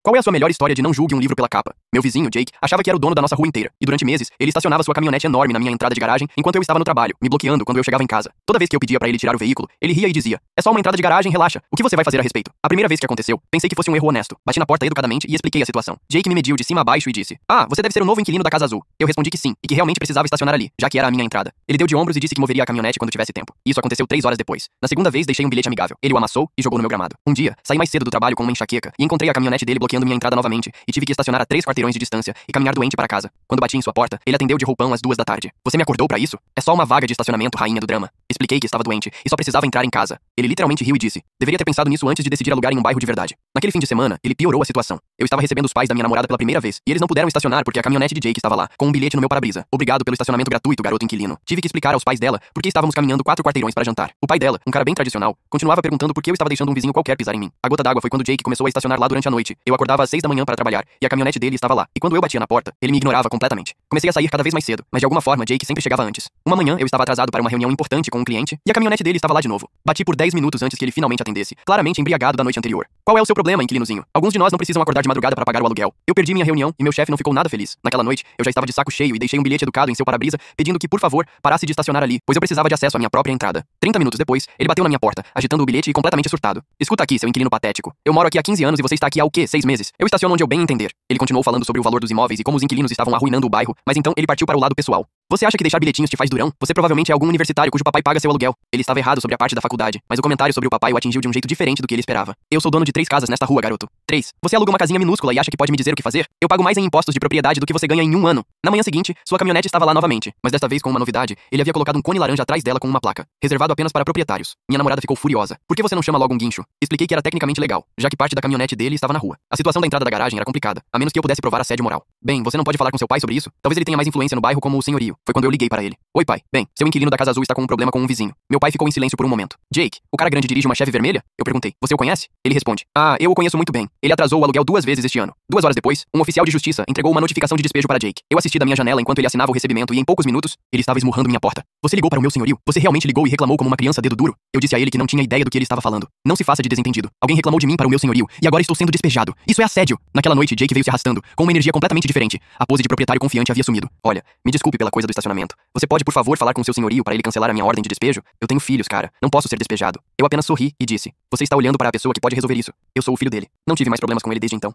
Qual é a sua melhor história de não julgue um livro pela capa? Meu vizinho, Jake, achava que era o dono da nossa rua inteira, e durante meses, ele estacionava sua caminhonete enorme na minha entrada de garagem enquanto eu estava no trabalho, me bloqueando quando eu chegava em casa. Toda vez que eu pedia pra ele tirar o veículo, ele ria e dizia: "É só uma entrada de garagem, relaxa. O que você vai fazer a respeito?" A primeira vez que aconteceu, pensei que fosse um erro honesto. Bati na porta educadamente e expliquei a situação. Jake me mediu de cima a baixo e disse: "Ah, você deve ser o novo inquilino da Casa Azul." Eu respondi que sim, e que realmente precisava estacionar ali, já que era a minha entrada. Ele deu de ombros e disse que moveria a caminhonete quando tivesse tempo. Isso aconteceu 3 horas depois. Na segunda vez, deixei um bilhete amigável. Ele o amassou e jogou no meu gramado. Um dia, saí mais cedo do trabalho com uma enxaqueca e encontrei a caminhonete dele bloqueando minha entrada novamente, e tive que estacionar a 3 quarteirões de distância e caminhar doente para casa. Quando bati em sua porta, ele atendeu de roupão às 2 da tarde. "Você me acordou pra isso? É só uma vaga de estacionamento, rainha do drama." Expliquei que estava doente e só precisava entrar em casa. Ele literalmente riu e disse: "Deveria ter pensado nisso antes de decidir alugar em um bairro de verdade." Naquele fim de semana, ele piorou a situação. Eu estava recebendo os pais da minha namorada pela primeira vez, e eles não puderam estacionar porque a caminhonete de Jake estava lá, com um bilhete no meu para-brisa. "Obrigado pelo estacionamento gratuito, garoto inquilino." Tive que explicar aos pais dela porque estávamos caminhando 4 quarteirões para jantar. O pai dela, um cara bem tradicional, continuava perguntando por que eu estava deixando um vizinho qualquer pisar em mim. A gota d'água foi quando Jake começou a estacionar lá durante a noite. Eu acordava às 6 da manhã para trabalhar, e a caminhonete dele estava lá. E quando eu batia na porta, ele me ignorava completamente. Comecei a sair cada vez mais cedo, mas de alguma forma Jake sempre chegava antes. Uma manhã eu estava atrasado para uma reunião importante com um cliente, e a caminhonete dele estava lá de novo. Bati por 10 minutos antes que ele finalmente atendesse, claramente embriagado da noite anterior. "Qual é o seu problema, inquilinozinho? Alguns de nós não precisam acordar de madrugada para pagar o aluguel." Eu perdi minha reunião e meu chefe não ficou nada feliz. Naquela noite, eu já estava de saco cheio e deixei um bilhete educado em seu para-brisa pedindo que, por favor, parasse de estacionar ali, pois eu precisava de acesso à minha própria entrada. 30 minutos depois, ele bateu na minha porta, agitando o bilhete e completamente surtado. "Escuta aqui, seu inquilino patético. Eu moro aqui há 15 anos e você está aqui há o quê? 6 meses? Eu estaciono onde eu bem entender." Ele continuou falando sobre o valor dos imóveis e como os inquilinos estavam arruinando o bairro, mas então ele partiu para o lado pessoal. "Você acha que deixar bilhetinhos te faz durão? Você provavelmente é algum universitário cujo papai paga seu aluguel." Ele estava errado sobre a parte da faculdade, mas o comentário sobre o papai o atingiu de um jeito diferente do que ele esperava. "Eu sou dono de 3 casas nesta rua, garoto." 3. Você aluga uma casinha minúscula e acha que pode me dizer o que fazer? Eu pago mais em impostos de propriedade do que você ganha em um ano." Na manhã seguinte, sua caminhonete estava lá novamente, mas desta vez com uma novidade. Ele havia colocado um cone laranja atrás dela com uma placa: "Reservado apenas para proprietários." Minha namorada ficou furiosa. "Por que você não chama logo um guincho?" Expliquei que era tecnicamente legal, já que parte da caminhonete dele estava na rua. A situação da entrada da garagem era complicada, a menos que eu pudesse provar assédio moral. "Bem, você não pode falar com seu pai sobre isso? Talvez ele tenha mais influência no bairro como o senhorio." Foi quando eu liguei para ele. "Oi, pai. Bem, seu inquilino da Casa Azul está com um problema com um vizinho." Meu pai ficou em silêncio por um momento. "Jake, o cara grande dirige uma Chevy vermelha?" Eu perguntei. "Você o conhece?" Ele responde: "Ah, eu o conheço muito bem. Ele atrasou o aluguel 2 vezes este ano." 2 horas depois, um oficial de justiça entregou uma notificação de despejo para Jake. Eu assisti da minha janela enquanto ele assinava o recebimento e em poucos minutos, ele estava esmurrando minha porta. "Você ligou para o meu senhorio? Você realmente ligou e reclamou como uma criança dedo duro?" Eu disse a ele que não tinha ideia do que ele estava falando. "Não se faça de desentendido. Alguém reclamou de mim para o meu senhorio e agora estou sendo despejado. Isso é assédio." Naquela noite, Jake veio se arrastando, com uma energia completamente diferente. A pose de proprietário confiante havia sumido. "Olha, me desculpe pela coisa do estacionamento. Você pode, por favor, falar com seu senhorio para ele cancelar a minha ordem de despejo? Eu tenho filhos, cara. Não posso ser despejado." Eu apenas sorri e disse: "Você está olhando para a pessoa que pode resolver isso. Eu sou o filho dele." Não tive mais problemas com ele desde então.